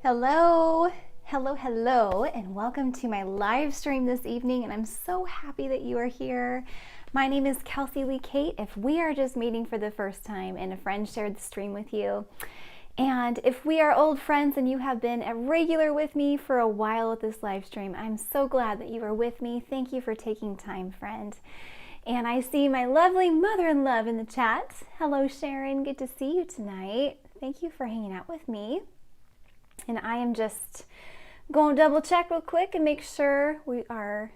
Hello, hello, and welcome to my live stream this evening, and I'm so happy that you are here. My name is Kelsey Lee Kate. If we are just meeting for the first time and a friend shared the stream with you, and if we are old friends and you have been a regular with me for a while at this live stream, I'm so glad that you are with me. Thank you for taking time, friend. And I see my lovely mother-in-law in the chat. Hello, Sharon. Good to see you tonight. Thank you for hanging out with me. And I am just going to double check real quick and make sure we are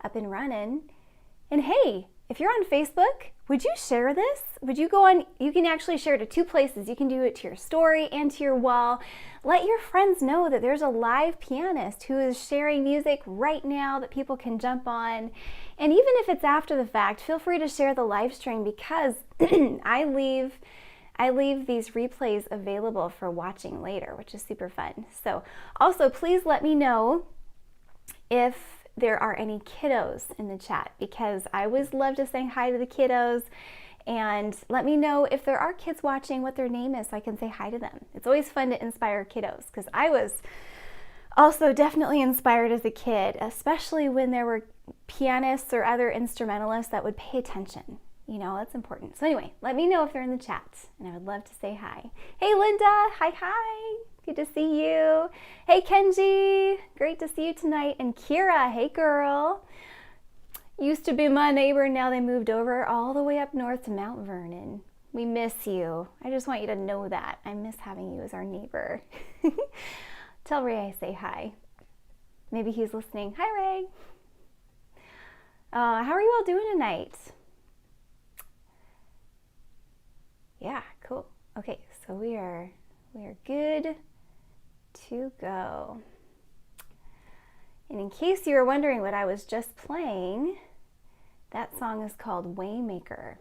up and running. And hey, if you're on Facebook, would you share this? Would you go on? You can actually share it to two places. You can do it to your story and to your wall. Let your friends know that there's a live pianist who is sharing music right now that people can jump on. And even if it's after the fact, feel free to share the live stream because I leave these replays available for watching later, which is super fun. So also please let me know if there are any kiddos in the chat because I always love to say hi to the kiddos, and let me know if there are kids watching what their name is so I can say hi to them. It's always fun to inspire kiddos because I was also definitely inspired as a kid, especially when there were pianists or other instrumentalists that would pay attention. You know, that's important. So anyway, let me know if they're in the chat, and I would love to say hi. Hey, Linda. Hi. Good to see you. Hey, Kenji. Great to see you tonight. And Kira. Hey, girl. Used to be my neighbor, and now they moved over all the way up north to Mount Vernon. We miss you. I just want you to know that. I miss having you as our neighbor. Tell Ray I say hi. Maybe he's listening. Hi, Ray. How are you all doing tonight? Yeah, cool. Okay, so we are good to go. And in case you were wondering what I was just playing, that song is called Waymaker,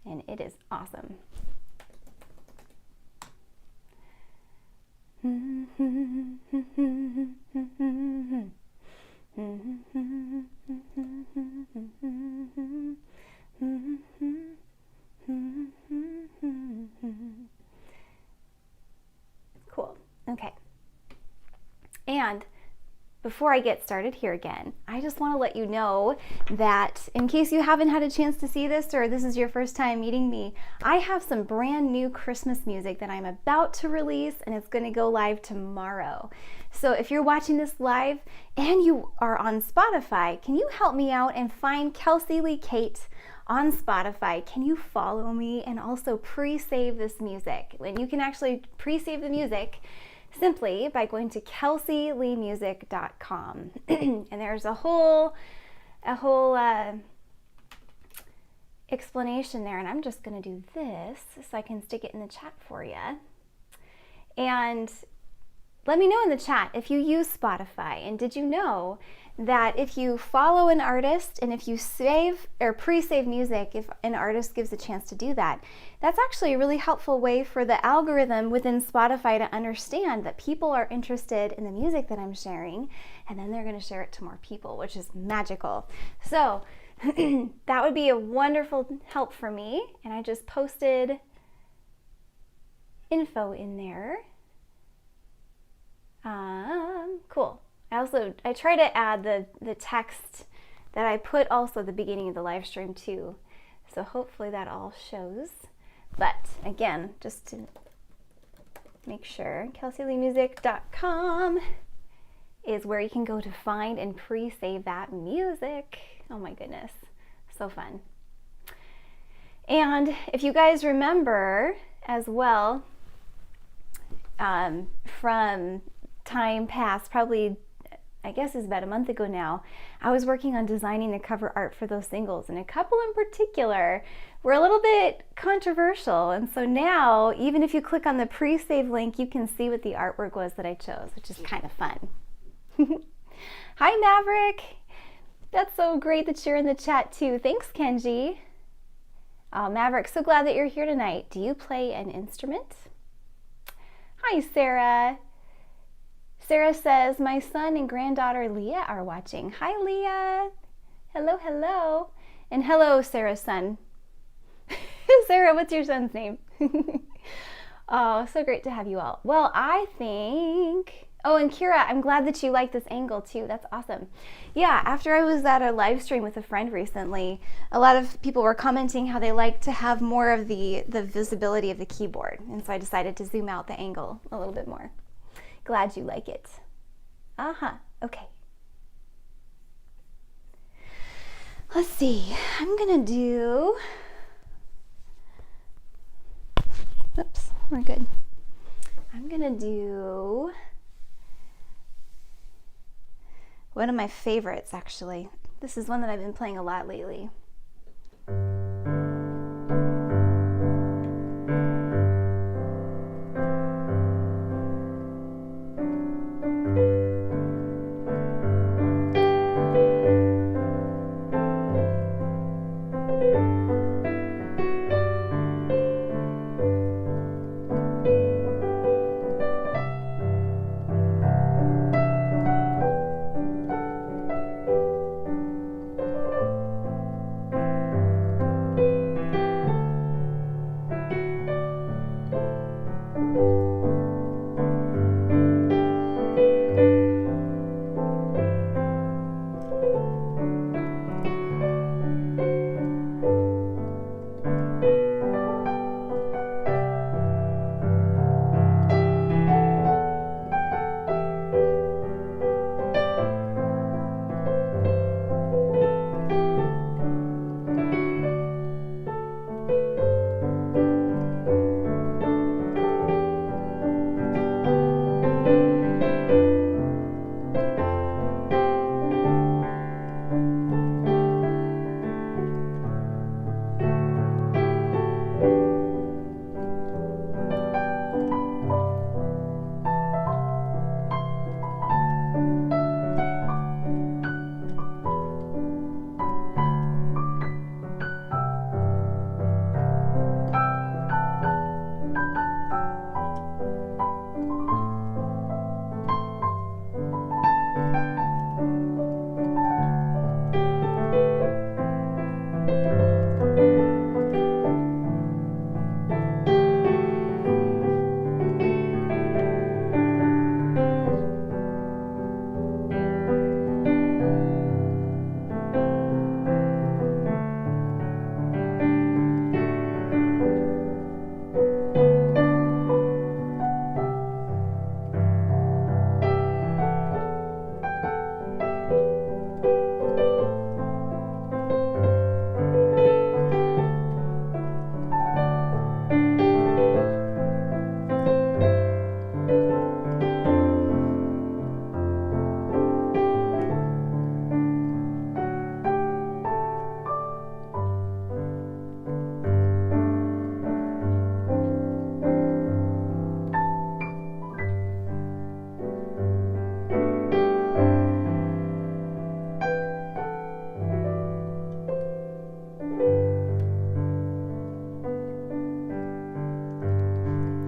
and it is awesome. Cool. Okay. And before I get started here again, I just want to let you know that in case you haven't had a chance to see this or this is your first time meeting me, I have some brand new Christmas music that I'm about to release, and it's going to go live tomorrow. So if you're watching this live and you are on Spotify, can you help me out and find Kelsey Lee Kate on Spotify? Can you follow me and also pre-save this music? And you can actually pre-save the music simply by going to kelseyleemusic.com. And there's a whole explanation there, and I'm just going to do this so I can stick it in the chat for you. And let me know in the chat if you use Spotify, and did you know that if you follow an artist and if you save or pre-save music, if an artist gives a chance to do that, that's actually a really helpful way for the algorithm within Spotify to understand that people are interested in the music that I'm sharing, and then they're going to share it to more people, which is magical. So that would be a wonderful help for me, and I just posted info in there. Cool. I try to add the text that I put also at the beginning of the live stream too. So hopefully that all shows. But again, just to make sure, kelseyleemusic.com is where you can go to find and pre-save that music. Oh my goodness, so fun. And if you guys remember as well, from time past, probably I guess it's about a month ago now, I was working on designing the cover art for those singles, and a couple in particular were a little bit controversial. And so now, even if you click on the pre-save link, you can see what the artwork was that I chose, which is kind of fun. Hi, Maverick. That's so great that you're in the chat too. Thanks, Kenji. Oh, Maverick, so glad that you're here tonight. Do you play an instrument? Hi, Sarah. Sarah says, my son and granddaughter Leah are watching. Hi, Leah. Hello. And hello, Sarah's son. Sarah, what's your son's name? Oh, so great to have you all. Well, I think, oh, and Kira, I'm glad that you like this angle too. That's awesome. Yeah, after I was at a live stream with a friend recently, a lot of people were commenting how they like to have more of the visibility of the keyboard. And so I decided to zoom out the angle a little bit more. Glad you like it. Uh-huh, okay. Let's see, I'm gonna do, oops, we're good. I'm gonna do one of my favorites, actually. This is one that I've been playing a lot lately.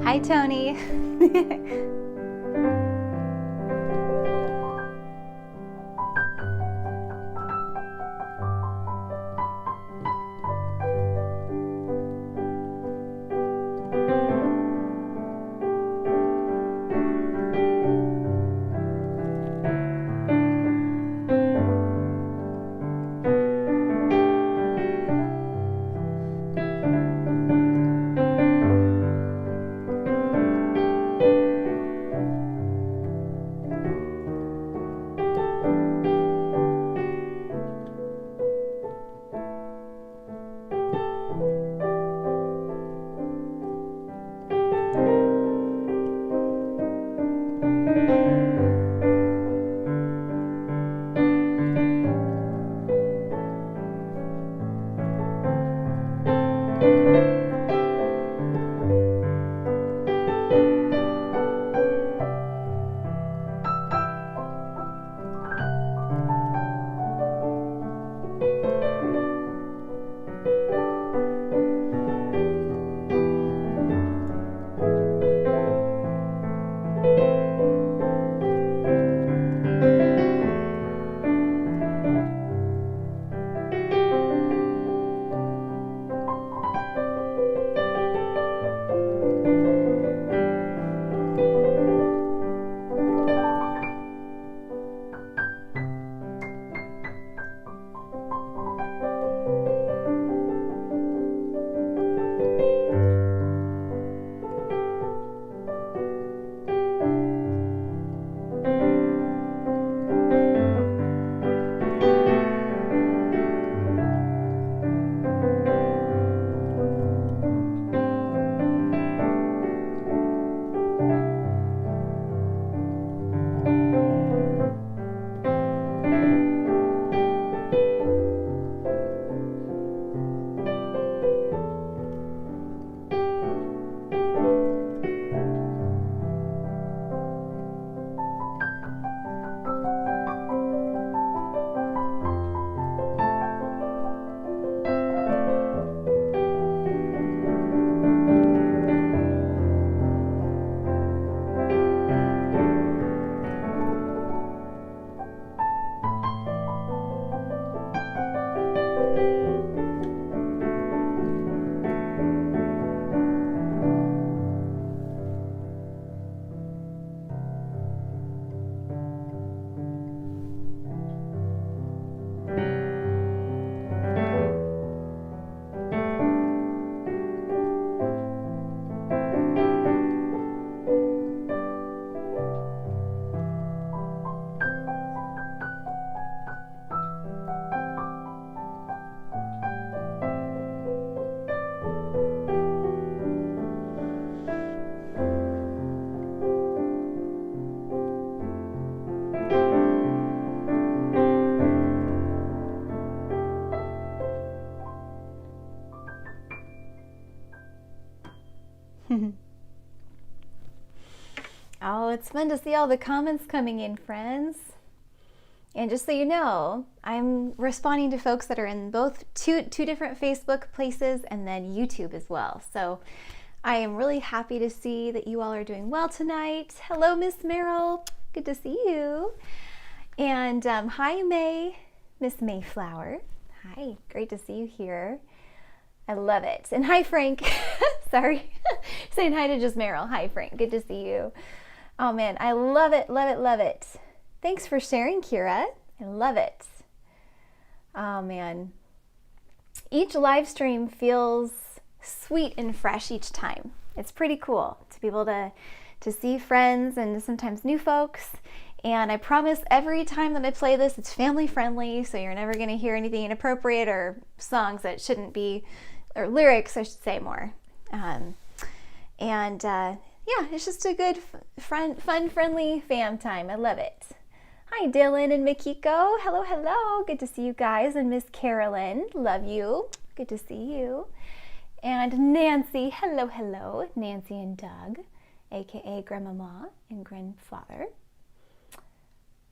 Hi, Tony. fun to see all the comments coming in, friends. And just so you know, I'm responding to folks that are in both two different Facebook places and then YouTube as well. So I am really happy to see that you all are doing well tonight. Hello, Miss Merrill. Good to see you. And hi, May, Miss Mayflower. Hi, great to see you here. I love it. And hi, Frank. Sorry, saying hi to just Merrill. Hi, Frank. Good to see you. Oh, man, I love it, love it, love it. Thanks for sharing, Kira. I love it. Oh, man. Each live stream feels sweet and fresh each time. It's pretty cool to be able to see friends and sometimes new folks. And I promise every time that I play this, it's family friendly, so you're never going to hear anything inappropriate or songs that shouldn't be, or lyrics, I should say more. Yeah, it's just a good, fun, friendly fam time. I love it. Hi, Dylan and Mikiko. Hello, hello. Good to see you guys. And Miss Carolyn, love you. Good to see you. And Nancy, hello, hello. Nancy and Doug, aka Grandmama and Grandfather.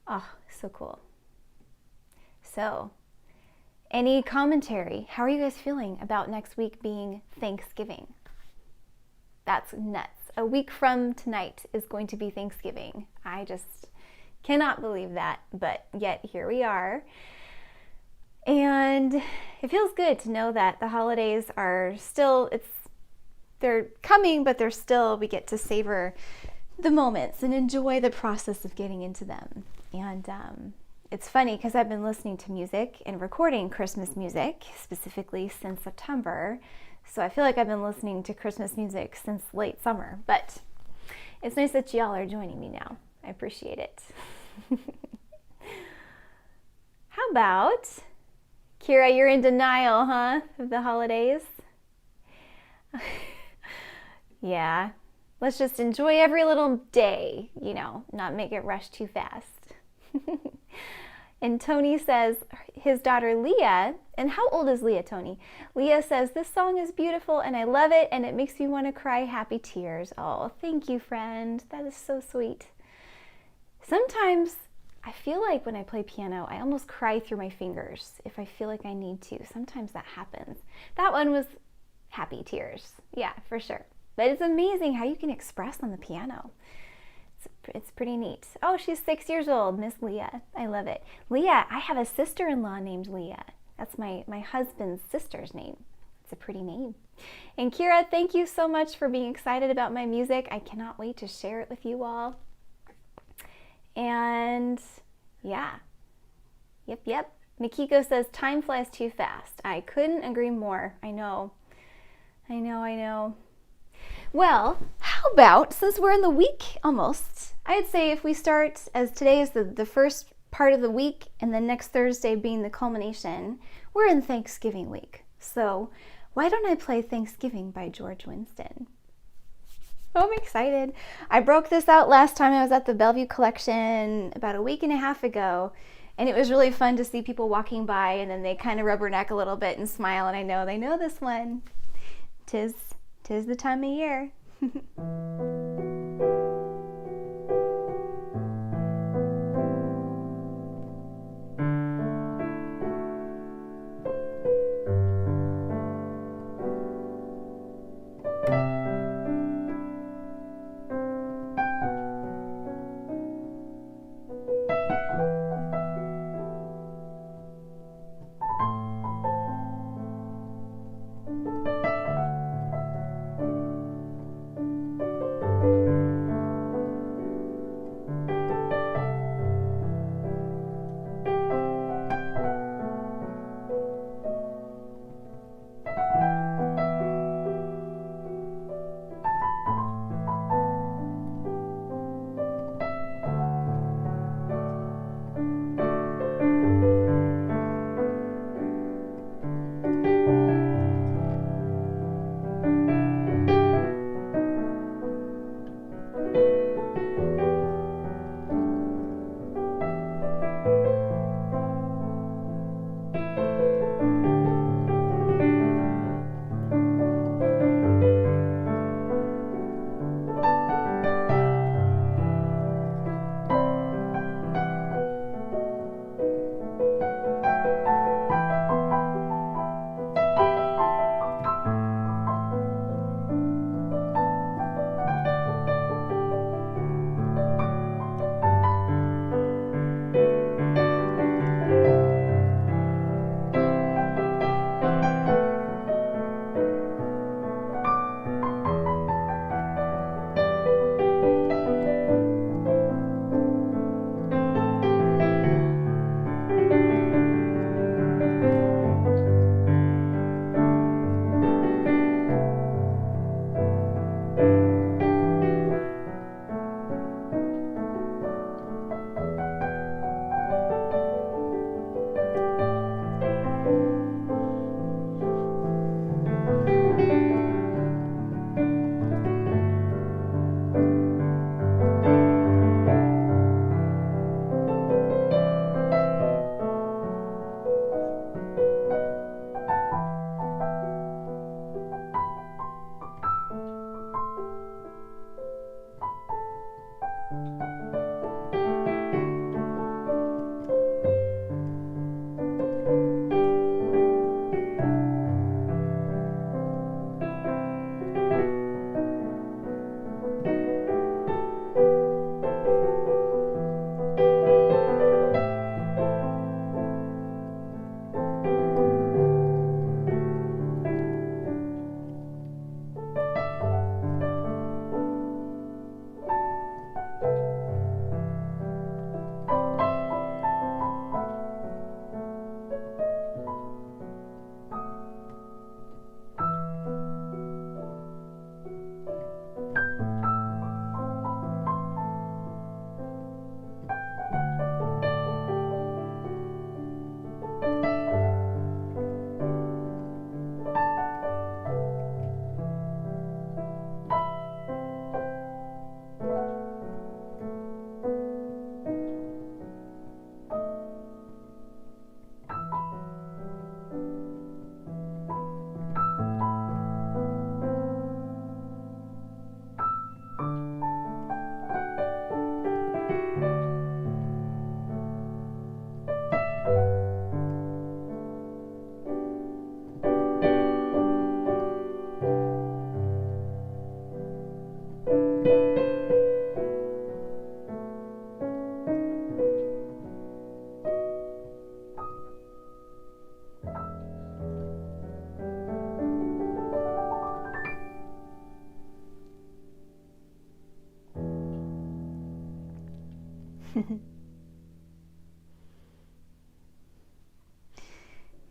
Oh, so cool. So, any commentary? How are you guys feeling about next week being Thanksgiving? That's nuts. A week from tonight is going to be Thanksgiving. I just cannot believe that, but yet here we are. And it feels good to know that the holidays are still, they're coming, but they're still, we get to savor the moments and enjoy the process of getting into them. And it's funny because I've been listening to music and recording Christmas music specifically since September. So I feel like I've been listening to Christmas music since late summer, but it's nice that y'all are joining me now. I appreciate it. How about, Kira, you're in denial, huh, of the holidays? Yeah, let's just enjoy every little day, you know, not make it rush too fast. And Tony says his daughter Leah, and how old is Leah, Tony? Leah says, this song is beautiful and I love it and it makes me want to cry happy tears. Oh, thank you, friend. That is so sweet. Sometimes I feel like when I play piano, I almost cry through my fingers if I feel like I need to. Sometimes that happens. That one was happy tears. Yeah, for sure. But it's amazing how you can express on the piano. It's pretty neat. Oh, she's 6 years old, Miss Leah. I love it. Leah, I have a sister-in-law named Leah. That's my husband's sister's name. It's a pretty name. And Kira, thank you so much for being excited about my music. I cannot wait to share it with you all. And yeah. Yep. Mikiko says, time flies too fast. I couldn't agree more. I know. Well, how about, since we're in the week almost, I'd say if we start, as today is the first part of the week and the next Thursday being the culmination, we're in Thanksgiving week. So why don't I play Thanksgiving by George Winston? Oh, I'm excited. I broke this out last time I was at the Bellevue Collection about a week and a half ago, and it was really fun to see people walking by and then they kind of rubberneck a little bit and smile, and I know they know this one. Tis the time of year.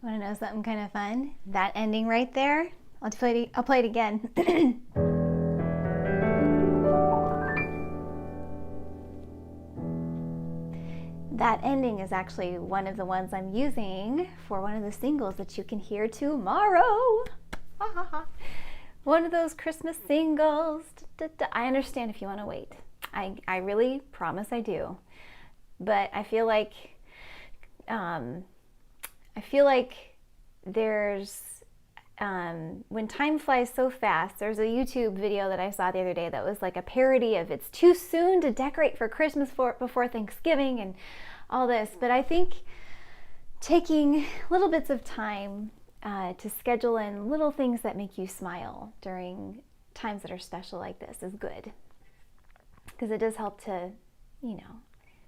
Want to know something kind of fun? That ending right there, I'll play it again. That ending is actually one of the ones I'm using for one of the singles that you can hear tomorrow. One of those Christmas singles. I understand if you want to wait. I really promise I do. But I feel like there's when time flies so fast, there's a YouTube video that I saw the other day that was like a parody of it's too soon to decorate for Christmas before Thanksgiving and all this. But I think taking little bits of time to schedule in little things that make you smile during times that are special like this is good. Because it does help to,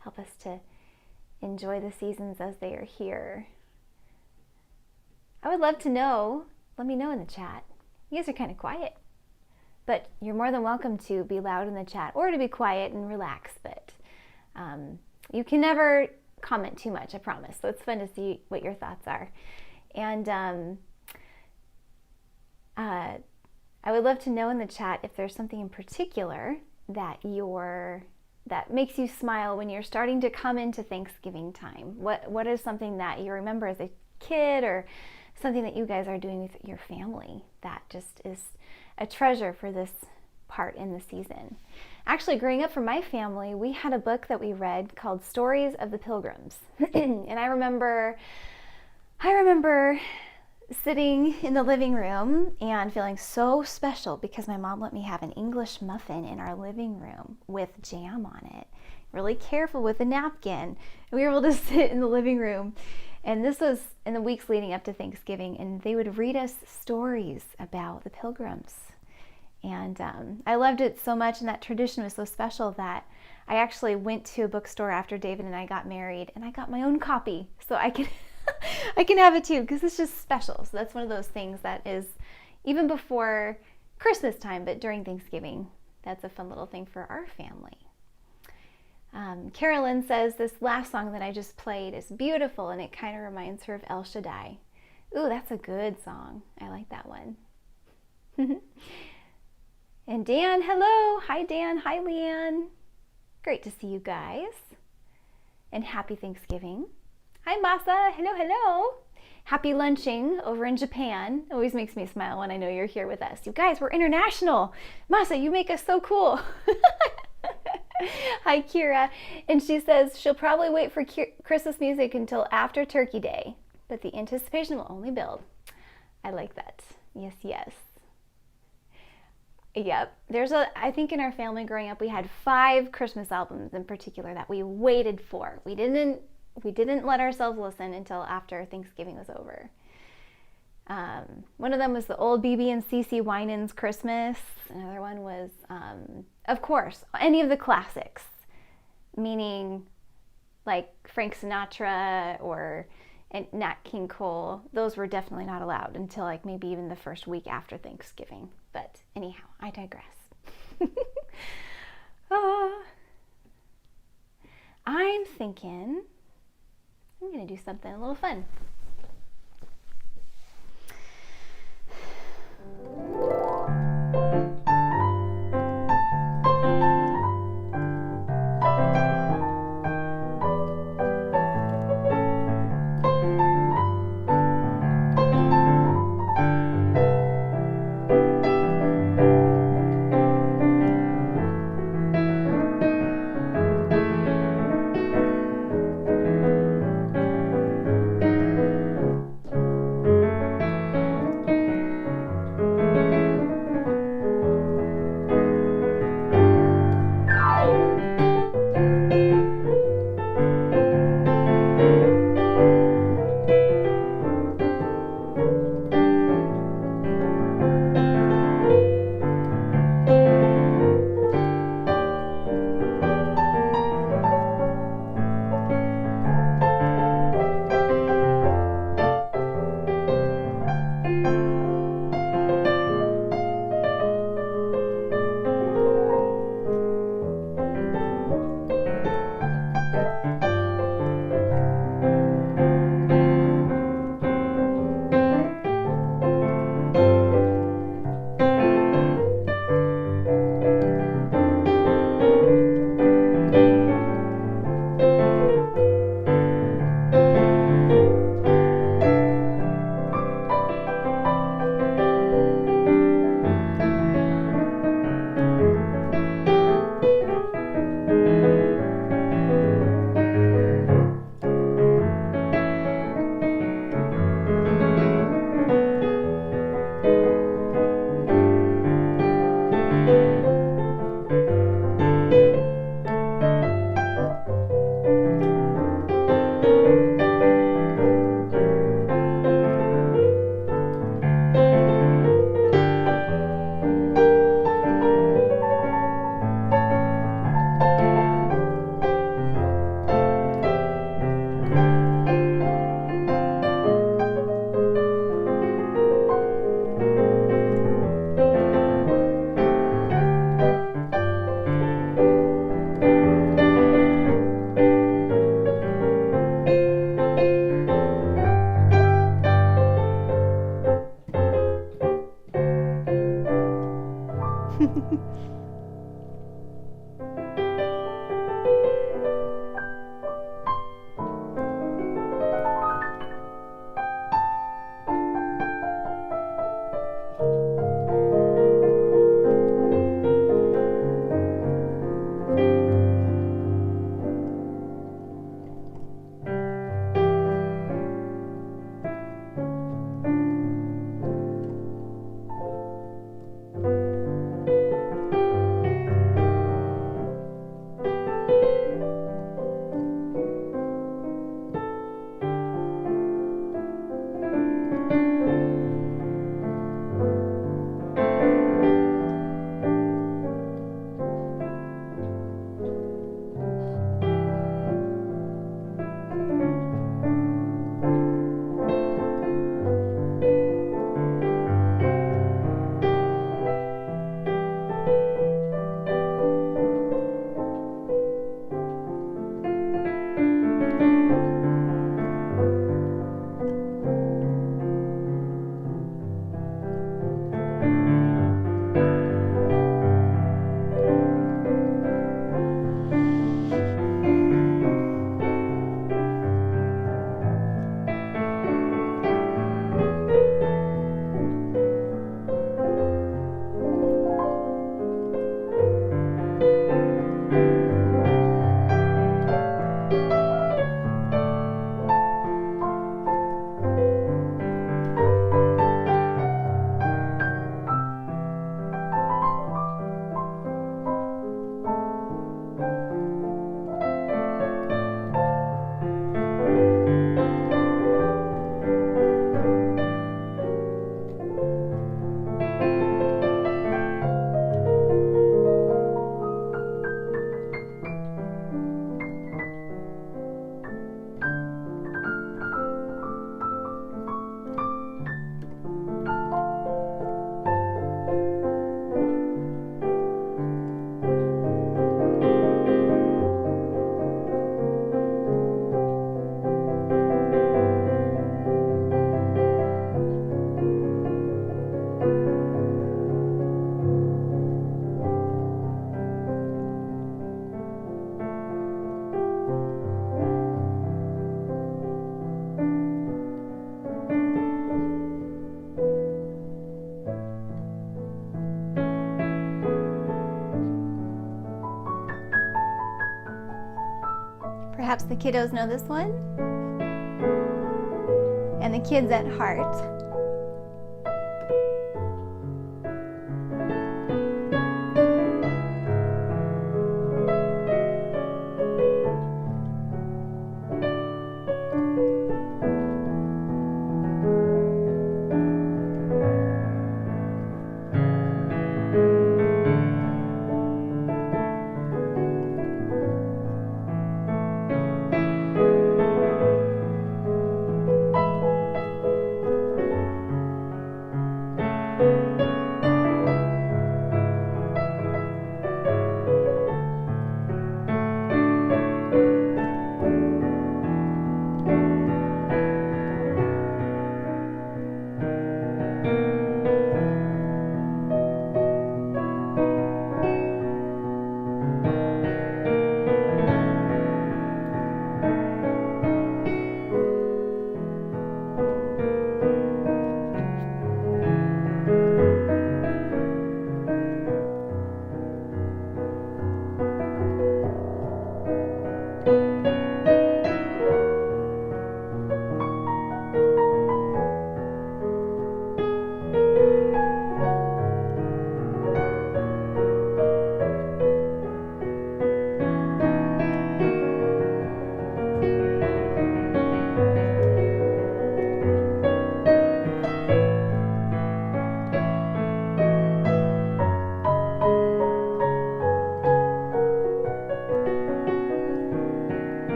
help us to enjoy the seasons as they are here. I would love to know. Let me know in the chat. You guys are kind of quiet, but you're more than welcome to be loud in the chat or to be quiet and relax, but you can never comment too much, I promise. So it's fun to see what your thoughts are. And I would love to know in the chat if there's something in particular that makes you smile when you're starting to come into Thanksgiving time. What is something that you remember as a kid or something that you guys are doing with your family that just is a treasure for this part in the season? Actually, growing up for my family, we had a book that we read called Stories of the Pilgrims. And I remember sitting in the living room and feeling so special because my mom let me have an English muffin in our living room with jam on it. Really careful with a napkin. And we were able to sit in the living room. And this was in the weeks leading up to Thanksgiving, and they would read us stories about the Pilgrims. And I loved it so much, and that tradition was so special that I actually went to a bookstore after David and I got married, and I got my own copy so I can I can have it too, because it's just special. So that's one of those things that is even before Christmas time, but during Thanksgiving, that's a fun little thing for our family. Carolyn says this last song that I just played is beautiful and it kind of reminds her of El Shaddai. Ooh, that's a good song. I like that one. And Dan, hello. Hi, Dan. Hi, Leanne. Great to see you guys. And happy Thanksgiving. Hi, Masa. Hello, hello. Happy lunching over in Japan. Always makes me smile when I know you're here with us. You guys, we're international. Masa, you make us so cool. Hi, Kira. And she says she'll probably wait for Christmas music until after Turkey Day, but the anticipation will only build. I like that. Yes, yes. Yep. I think in our family growing up, we had 5 Christmas albums in particular that we waited for. We didn't let ourselves listen until after Thanksgiving was over. One of them was the old BB and CC Winans Christmas. Another one was, of course, any of the classics, meaning like Frank Sinatra or Nat King Cole. Those were definitely not allowed until like maybe even the first week after Thanksgiving. But anyhow, I digress. I'm thinking I'm going to do something a little fun. Perhaps the kiddos know this one. And the kids at heart.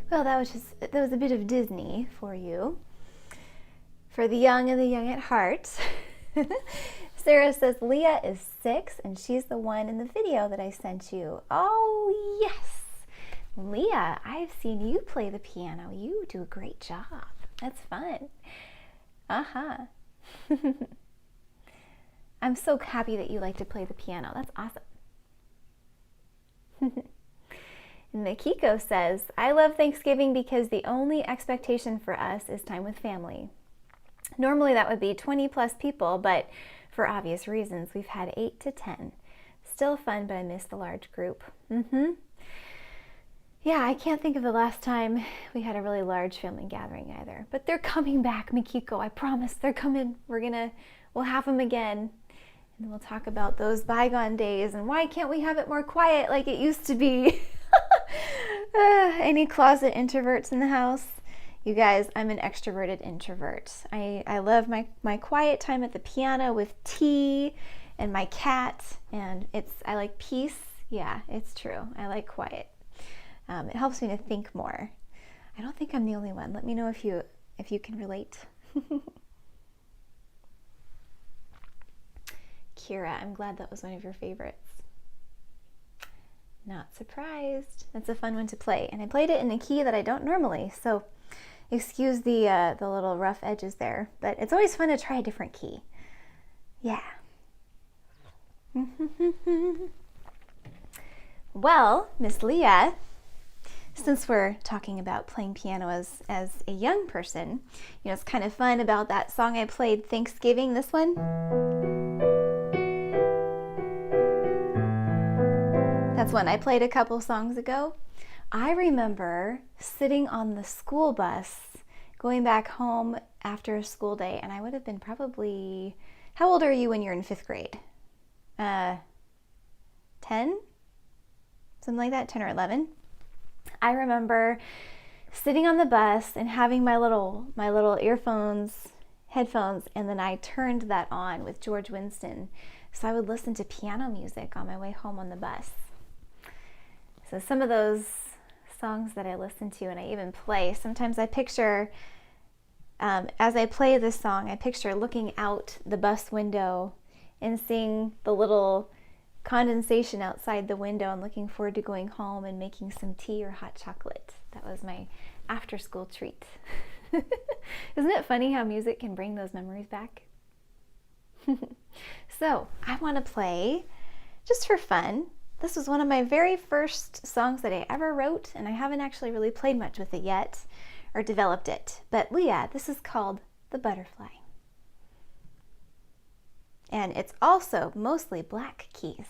Well, that was a bit of Disney for you. For the young and the young at heart. Sarah says Leah is 6 and she's the one in the video that I sent you. Oh, yes. Leah, I've seen you play the piano. You do a great job. That's fun. Uh-huh. I'm so happy that you like to play the piano. That's awesome. And Makiko says, I love Thanksgiving because the only expectation for us is time with family. Normally that would be 20 plus people, but for obvious reasons, we've had 8 to 10. Still fun, but I miss the large group. Yeah, I can't think of the last time we had a really large family gathering either. But they're coming back, Makiko. I promise they're coming. We'll have them again. And we'll talk about those bygone days and why can't we have it more quiet like it used to be? Any closet introverts in the house? You guys, I'm an extroverted introvert. I love my quiet time at the piano with tea and my cat, and I like peace. Yeah, it's true. I like quiet. It helps me to think more. I don't think I'm the only one. Let me know if you can relate. Kira, I'm glad that was one of your favorites. Not surprised. That's a fun one to play. And I played it in a key that I don't normally, so excuse the little rough edges there. But it's always fun to try a different key. Yeah. Well, Miss Leah, since we're talking about playing piano as a young person, it's kind of fun about that song I played Thanksgiving, this one. That's one I played a couple songs ago. I remember sitting on the school bus going back home after a school day, and I would have been probably, how old are you when you're in 5th grade? 10? Something like that, 10 or 11. I remember sitting on the bus and having my little headphones, and then I turned that on with George Winston. So I would listen to piano music on my way home on the bus. So some of those songs that I listen to and I even play, sometimes I picture, as I play this song, I picture looking out the bus window and seeing the little condensation outside the window and looking forward to going home and making some tea or hot chocolate. That was my after-school treat. Isn't it funny how music can bring those memories back? So I want to play, just for fun, this was one of my very first songs that I ever wrote, and I haven't actually really played much with it yet, or developed it. But Leah, this is called The Butterfly. And it's also mostly black keys.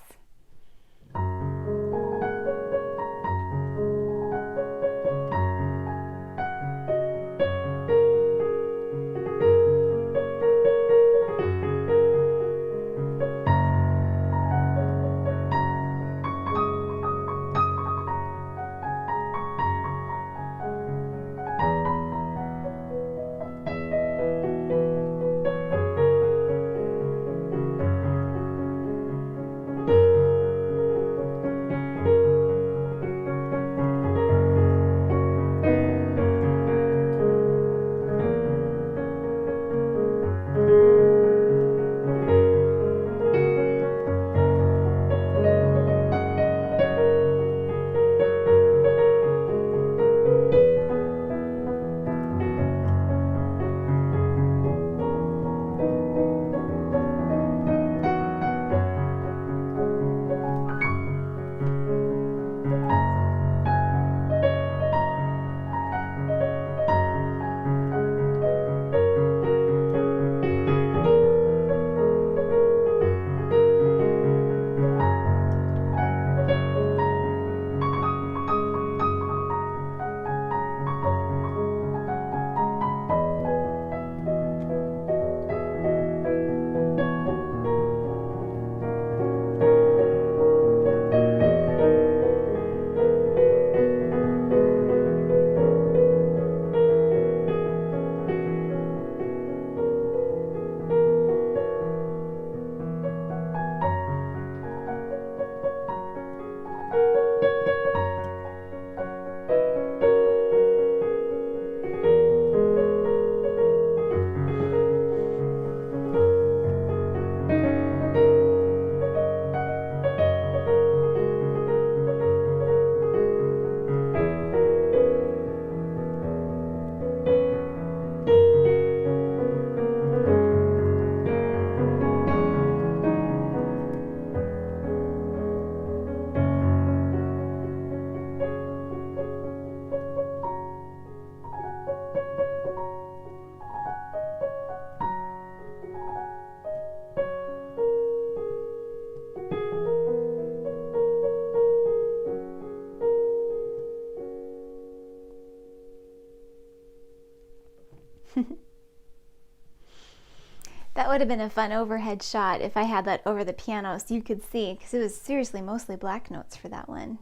That would have been a fun overhead shot if I had that over the piano so you could see, because it was seriously mostly black notes for that one.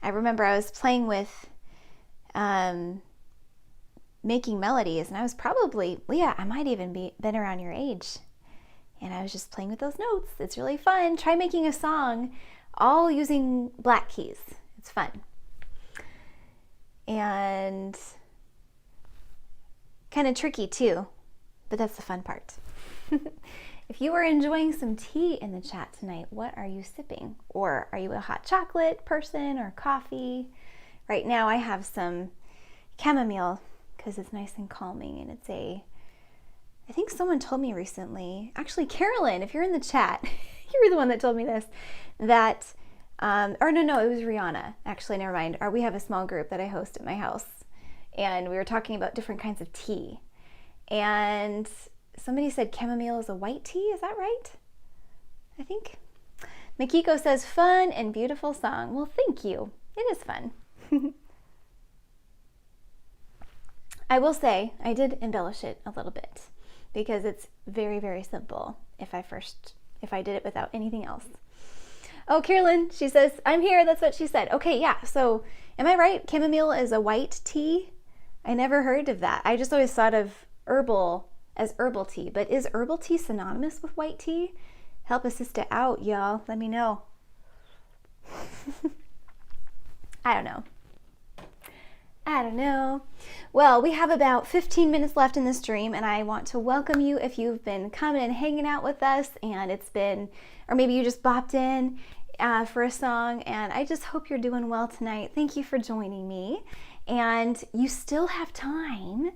I remember I was playing with making melodies, and I was probably, Leah, I might even been around your age. And I was just playing with those notes. It's really fun. Try making a song all using black keys. It's fun. And kind of tricky too, but that's the fun part. If you are enjoying some tea in the chat tonight, what are you sipping? Or are you a hot chocolate person or coffee? Right now I have some chamomile because it's nice and calming, and it's I think someone told me recently, actually Carolyn, if you're in the chat, you were the one that told me this, that, or no, it was Rihanna, actually, never mind. We have a small group that I host at my house, and we were talking about different kinds of tea, and somebody said chamomile is a white tea, is that right? I think. Makiko says, fun and beautiful song. Well, thank you. It is fun. I will say, I did embellish it a little bit because it's very, very simple if I did it without anything else. Oh, Carolyn, she says, I'm here. That's what she said. Okay, yeah. So am I right? Chamomile is a white tea? I never heard of that. I just always thought of herbal as herbal tea, but is herbal tea synonymous with white tea? Help a sister out, y'all. Let me know. I don't know. Well, we have about 15 minutes left in this stream, and I want to welcome you if you've been coming and hanging out with us, and it's been, or maybe you just bopped in for a song, and I just hope you're doing well tonight. Thank you for joining me, and you still have time,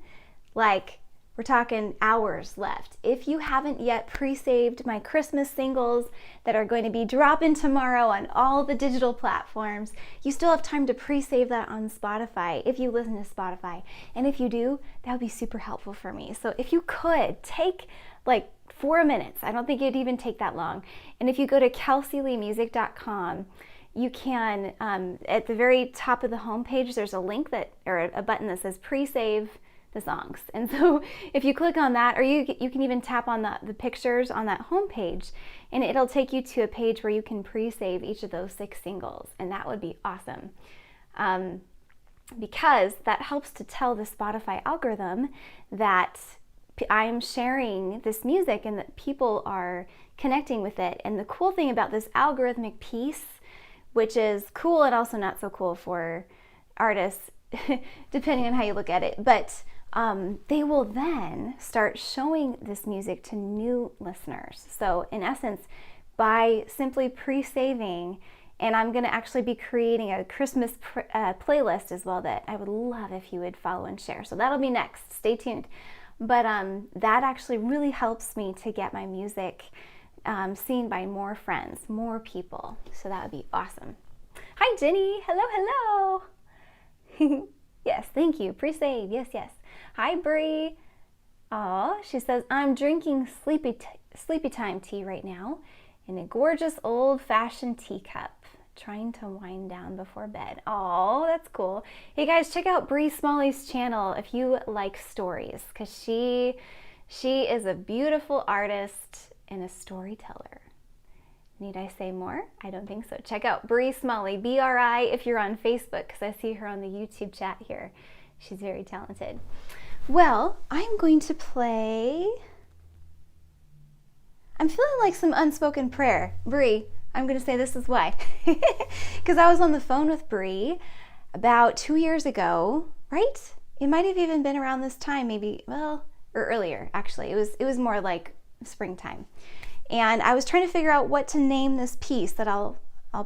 like, we're talking hours left. If you haven't yet pre-saved my Christmas singles that are going to be dropping tomorrow on all the digital platforms, you still have time to pre-save that on Spotify if you listen to Spotify. And if you do, that would be super helpful for me. So if you could take like 4 minutes, I don't think it'd even take that long. And if you go to kelseyleemusic.com, you can, at the very top of the homepage, there's a link or a button that says pre-save the songs. And so if you click on that, or you can even tap on the pictures on that homepage, and it'll take you to a page where you can pre-save each of those 6 singles. And that would be awesome. Because that helps to tell the Spotify algorithm that I'm sharing this music and that people are connecting with it. And the cool thing about this algorithmic piece, which is cool and also not so cool for artists, depending on how you look at it, but they will then start showing this music to new listeners. So in essence, by simply pre-saving, and I'm going to actually be creating a Christmas playlist as well that I would love if you would follow and share. So that'll be next. Stay tuned. But that actually really helps me to get my music seen by more friends, more people. So that would be awesome. Hi, Jenny. Hello. Yes, thank you. Pre-save. Yes. Hi, Bree. Aw, she says, I'm drinking sleepy time tea right now in a gorgeous old-fashioned teacup, trying to wind down before bed. Oh, that's cool. Hey guys, check out Bree Smalley's channel if you like stories, because she is a beautiful artist and a storyteller. Need I say more? I don't think so. Check out Bree Smalley, B-R-I, if you're on Facebook, because I see her on the YouTube chat here. She's very talented. Well, I'm going to play... I'm feeling like some unspoken prayer. Bree, I'm going to say this is why. Because I was on the phone with Bree about 2 years ago, right? It might have even been around this time, maybe, well, or earlier, actually. It was more like springtime. And I was trying to figure out what to name this piece that I'll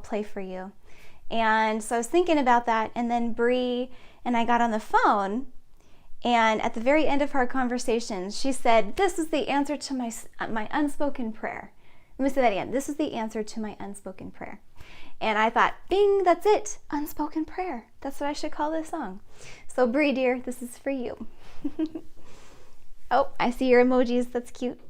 play for you. And so I was thinking about that, and then Bree and I got on the phone, and at the very end of our conversation, she said, this is the answer to my unspoken prayer. Let me say that again. This is the answer to my unspoken prayer. And I thought, bing, that's it. Unspoken prayer. That's what I should call this song. So Bree, dear, this is for you. Oh, I see your emojis. That's cute.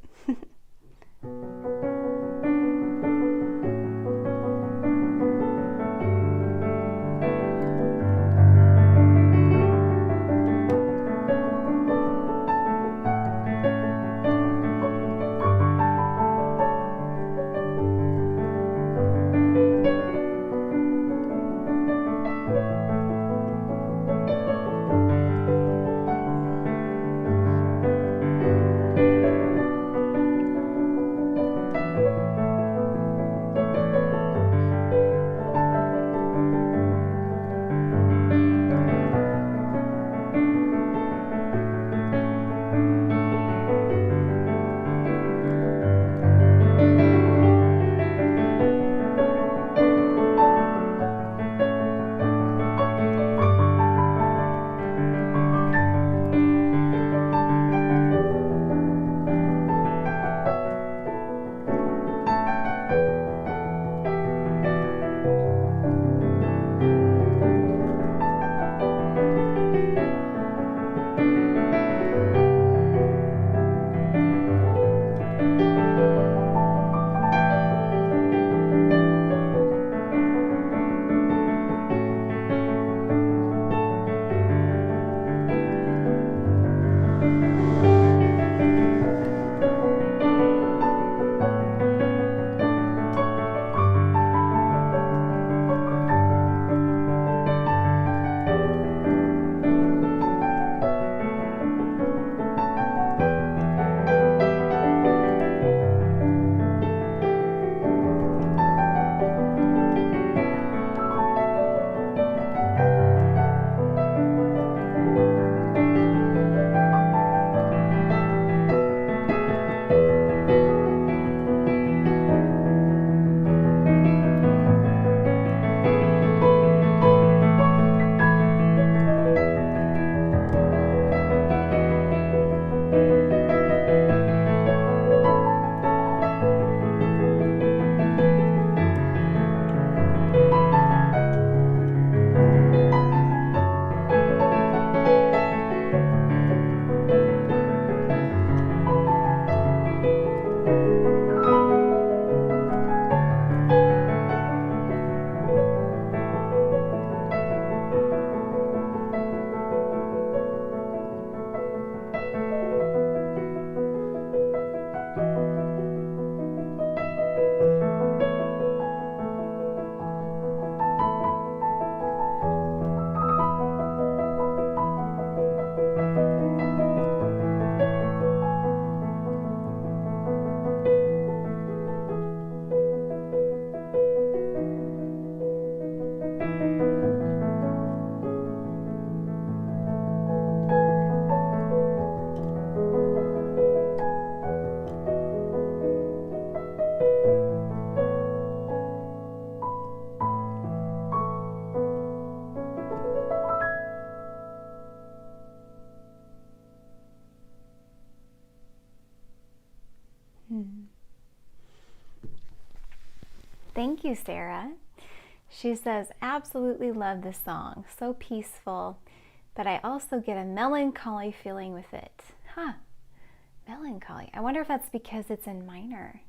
Thank you, Sarah. She says, absolutely love this song. So peaceful, but I also get a melancholy feeling with it. Huh, melancholy. I wonder if that's because it's in minor.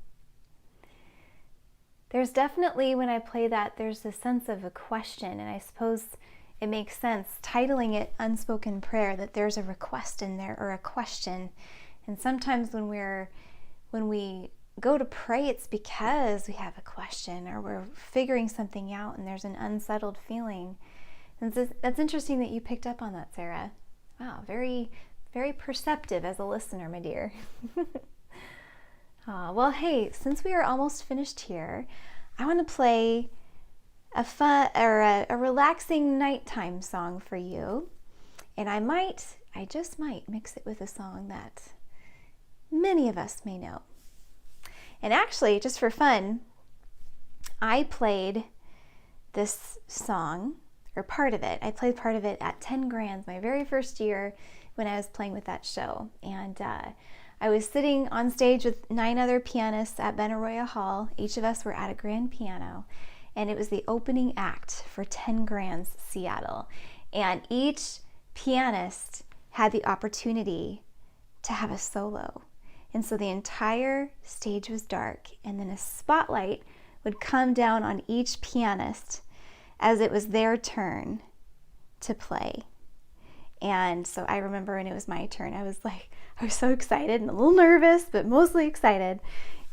There's definitely, when I play that, there's a sense of a question, and I suppose it makes sense titling it Unspoken Prayer, that there's a request in there or a question. And sometimes when we go to pray, it's because we have a question or we're figuring something out and there's an unsettled feeling. And so that's interesting that you picked up on that, Sarah. Wow, very, very perceptive as a listener, my dear. Well, hey, since we are almost finished here, I want to play a fun or a relaxing nighttime song for you. And I just might mix it with a song that many of us may know. And actually, just for fun, I played this song, or part of it. I played part of it at 10 Grands, my very first year when I was playing with that show. And I was sitting on stage with 9 other pianists at Benaroya Hall. Each of us were at a grand piano. And it was the opening act for 10 Grands Seattle. And each pianist had the opportunity to have a solo. And so the entire stage was dark, and then a spotlight would come down on each pianist as it was their turn to play. And so I remember when it was my turn, I was so excited and a little nervous, but mostly excited.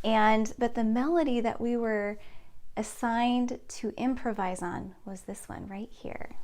But the melody that we were assigned to improvise on was this one right here.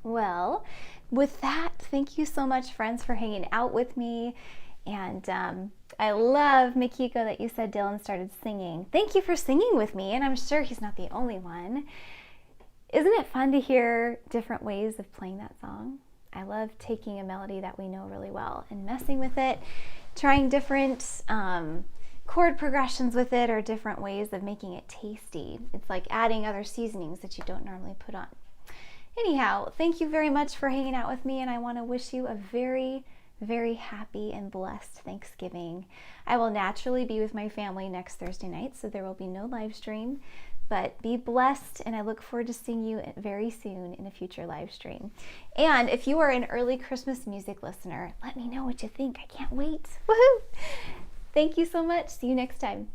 Well, with that, thank you so much, friends, for hanging out with me. And I love, Mikiko, that you said Dylan started singing. Thank you for singing with me, and I'm sure he's not the only one. Isn't it fun to hear different ways of playing that song? I love taking a melody that we know really well and messing with it, trying different chord progressions with it or different ways of making it tasty. It's like adding other seasonings that you don't normally put on. Anyhow, thank you very much for hanging out with me, and I want to wish you a very, very happy and blessed Thanksgiving. I will naturally be with my family next Thursday night, so there will be no live stream, but be blessed, and I look forward to seeing you very soon in a future live stream. And if you are an early Christmas music listener, let me know what you think. I can't wait. Woohoo! Thank you so much. See you next time.